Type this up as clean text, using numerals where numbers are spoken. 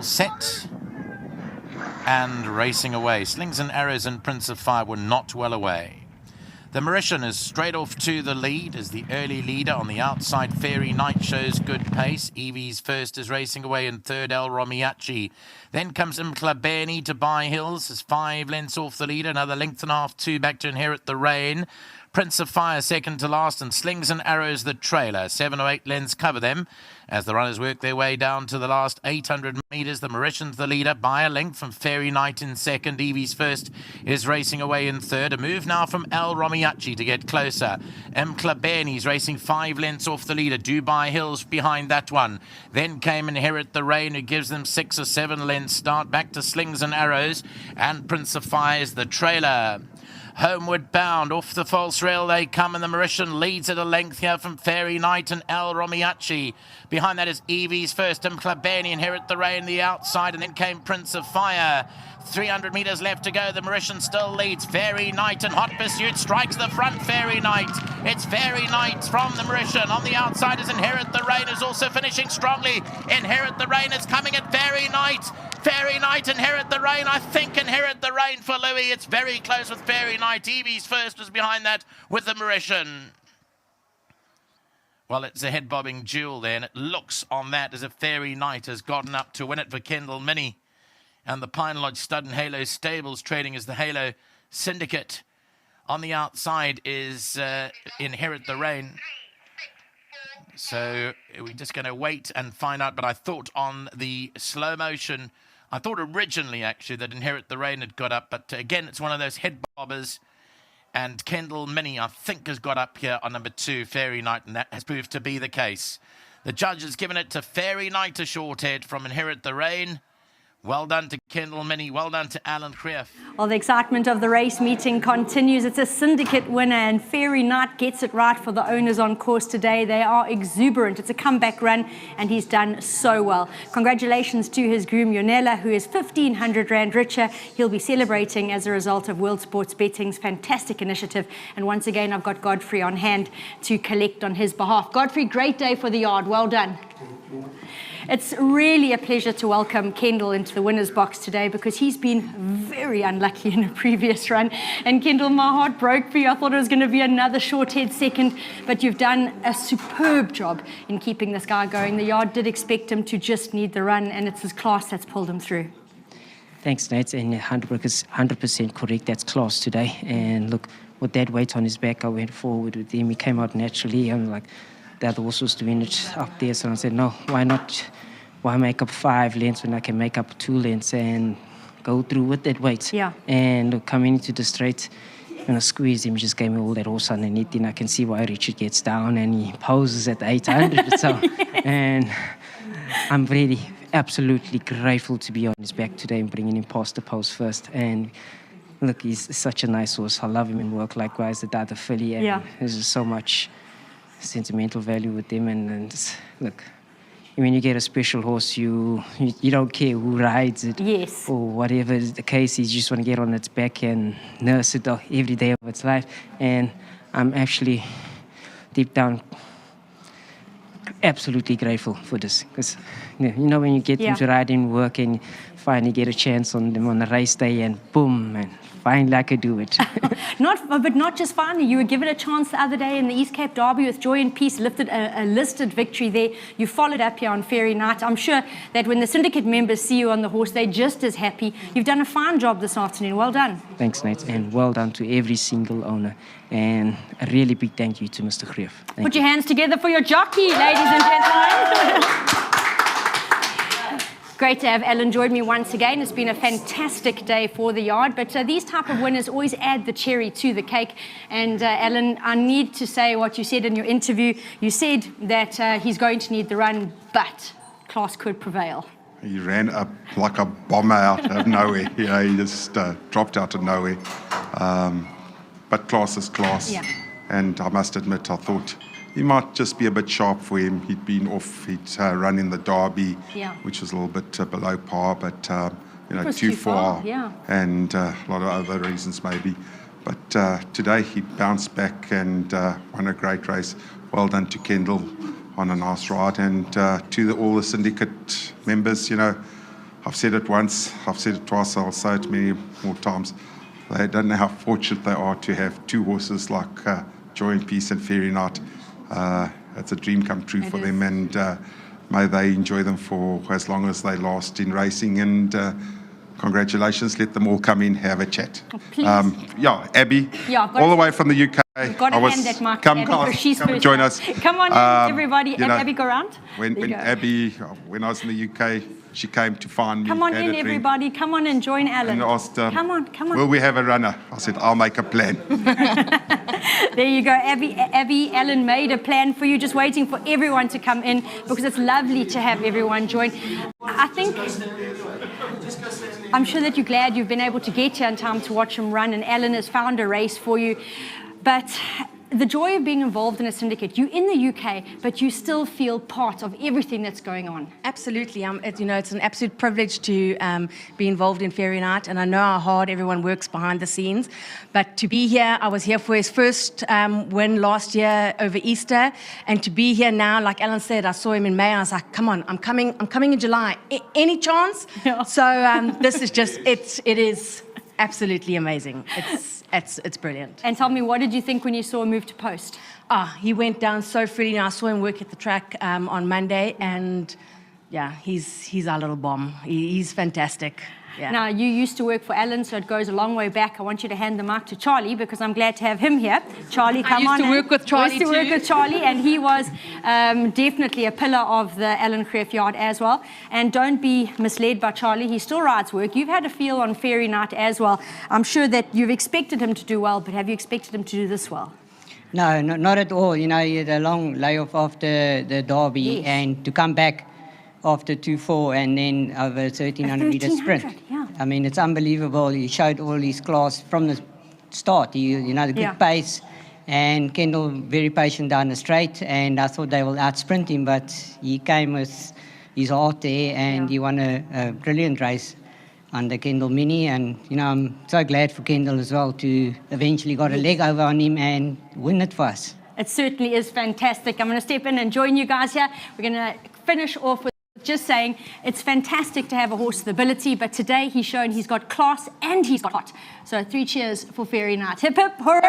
Set and racing away. Slings and Arrows and Prince of Fire were not well away. The Mauritian is straight off to the lead as the early leader. On the outside, Fairy Knight shows good pace. Evie's first is racing away in third, El Romiachi. Then comes Mklabeni to Buy Hills, is 5 lengths off the leader. Another length and a half, 2 back to Inherit the Rain. Prince of Fire second to last, and Slings and Arrows the trailer. 7 or 8 lengths cover them as the runners work their way down to the last 800 metres. The Mauritian's the leader by a length from Fairy Knight in second. Evie's first is racing away in third. A move now from El Romiachi to get closer. Mklabeni's racing 5 lengths off the leader. Dubai Hills behind that one. Then came Inherit the Rain, who gives them 6 or 7 lengths start. Back to Slings and Arrows, and Prince of Fire is the trailer. Homeward bound, off the false rail they come, and the Mauritian leads at a length here from Fairy Knight and El Romiachi. Behind that is Evie's first, Mklabeni, Inherit the Rain, the outside, and then came Prince of Fire. 300 metres left to go. The Mauritian still leads. Fairy Knight in hot pursuit strikes the front. Fairy Knight. It's Fairy Knight from the Mauritian. On the outside is Inherit the Rain, who's also finishing strongly. Inherit the Rain is coming at Fairy Knight. Fairy Knight, Inherit the Rain. I think Inherit the Rain for Louis. It's very close with Fairy Knight. Evie's first was behind that with the Mauritian. Well, it's a head-bobbing duel there, and it looks on that as if Fairy Knight has gotten up to win it for Kendall Mini. And the Pine Lodge Stud and Halo Stables trading as the Halo Syndicate. On the outside is Inherit the Rain. So we're just going to wait and find out. But I thought on the slow motion, I thought originally actually that Inherit the Rain had got up. But again, it's one of those head bobbers. And Kendall Mini, I think, has got up here on number 2, Fairy Knight. And that has proved to be the case. The judge has given it to Fairy Knight, a short head from Inherit the Rain. Well done to Kendall Mini. Well done to Alan Creef. Well, the excitement of the race meeting continues. It's a syndicate winner, and Fairy Knight gets it right for the owners on course today. They are exuberant. It's a comeback run, and he's done so well. Congratulations to his groom, Yonela, who is 1,500 Rand richer. He'll be celebrating as a result of World Sports Betting's fantastic initiative. And once again, I've got Godfrey on hand to collect on his behalf. Godfrey, great day for the yard. Well done. It's really a pleasure to welcome Kendall into the winner's box today, because he's been very unlucky in a previous run. And Kendall, my heart broke for you. I thought it was going to be another short head second, but you've done a superb job in keeping this guy going. The yard did expect him to just need the run, and it's his class that's pulled him through. Thanks, Nate, and 100% correct. That's class today. And look, with that weight on his back, I went forward with him. He came out naturally. I'm like, the other horse was doing it up there, so I said, no, why not? Why make up 5 lengths when I can make up 2 lengths and go through with that weight? Yeah. And look, coming into the straight, when I squeezed him, he just gave me all that horse underneath, and I can see why Richard gets down and he poses at the 800. So, and I'm really absolutely grateful to be on his back today and bringing him past the post first. And look, he's such a nice horse. I love him in work. Likewise, the other filly. And there's just so much sentimental value with him. And look, when you get a special horse, you don't care who rides it, yes, or whatever is the case. You just want to get on its back and nurse it every day of its life. And I'm actually deep down absolutely grateful for this, because you know when you get them to ride in work and finally get a chance on them on a race day, and boom, and finally I could do it. But not just finally. You were given a chance the other day in the East Cape Derby with Joy and Peace, lifted a listed victory there. You followed up here on Fairy Knight. I'm sure that when the syndicate members see you on the horse, they're just as happy. You've done a fine job this afternoon. Well done. Thanks, Nate, and well done to every single owner. And a really big thank you to Mr. Creef. Put your hands together for your jockey, ladies and gentlemen. Great to have Alan join me once again. It's been a fantastic day for the yard, but these type of winners always add the cherry to the cake. And Alan, I need to say what you said in your interview. You said that he's going to need the run, but class could prevail. He ran up like a bomber out of nowhere. You know, he just dropped out of nowhere. But class is class. Yeah. And I must admit, I thought he might just be a bit sharp for him. He'd been off. He'd run in the Derby, which was a little bit below par, but you know, too far, and a lot of other reasons maybe. But today he bounced back and won a great race. Well done to Kendall on a nice ride, and to all the syndicate members. You know, I've said it once, I've said it twice, I'll say it many more times. They don't know how fortunate they are to have two horses like Joy and Peace and Fairy Night. It's a dream come true for them, and may they enjoy them for as long as they last in racing. And congratulations, let them all come in, have a chat. Oh, Abby, all the way from the UK. You've got to hand that mic come, to Abby, because she's come and join us. Come on, everybody. Abby, go around. When Abby, when I was in the UK, she came to find me. Come on in, everybody. Come on and join Alan. And asked, come on. will we have a runner? I said, I'll make a plan. There you go, Abby. Alan made a plan for you, just waiting for everyone to come in, because it's lovely to have everyone join. I'm sure that you're glad you've been able to get here in time to watch him run, and Alan has found a race for you. But the joy of being involved in a syndicate, you're in the UK, but you still feel part of everything that's going on. Absolutely. It's an absolute privilege to be involved in Fairy Night, and I know how hard everyone works behind the scenes. But to be here, I was here for his first win last year over Easter, and to be here now, like Alan said, I saw him in May, and I was like, come on, I'm coming in July. Any chance? Yeah. So this is just, it is absolutely amazing. It's brilliant. And tell me, what did you think when you saw him move to post? He went down so freely. I saw him work at the track on Monday, and yeah, he's our little bomb. He's fantastic. Yeah. Now, you used to work for Alan, so it goes a long way back. I want you to hand the mic to Charlie, because I'm glad to have him here. Charlie, come on. I used to work with Charlie, used to work with Charlie, and he was definitely a pillar of the Alan Cruyff yard as well. And don't be misled by Charlie. He still rides work. You've had a feel on Fairy Night as well. I'm sure that you've expected him to do well, but have you expected him to do this well? No, not at all. You know, he had a long layoff after the Derby, yes, and to come back after 2-4 and then over 1,300 meter sprint. Yeah. I mean, it's unbelievable. He showed all his class from the start. The good pace, and Kendall very patient down the straight, and I thought they will outsprint him, but he came with his heart there, and he won a brilliant race under Kendall Mini, and I'm so glad for Kendall as well to eventually got a leg over on him and win it for us. It certainly is fantastic. I'm going to step in and join you guys here. We're going to finish off with just saying it's fantastic to have a horse with ability, but today he's shown he's got class and he's got heart. So 3 cheers for Fairy Night. Hip hip hooray!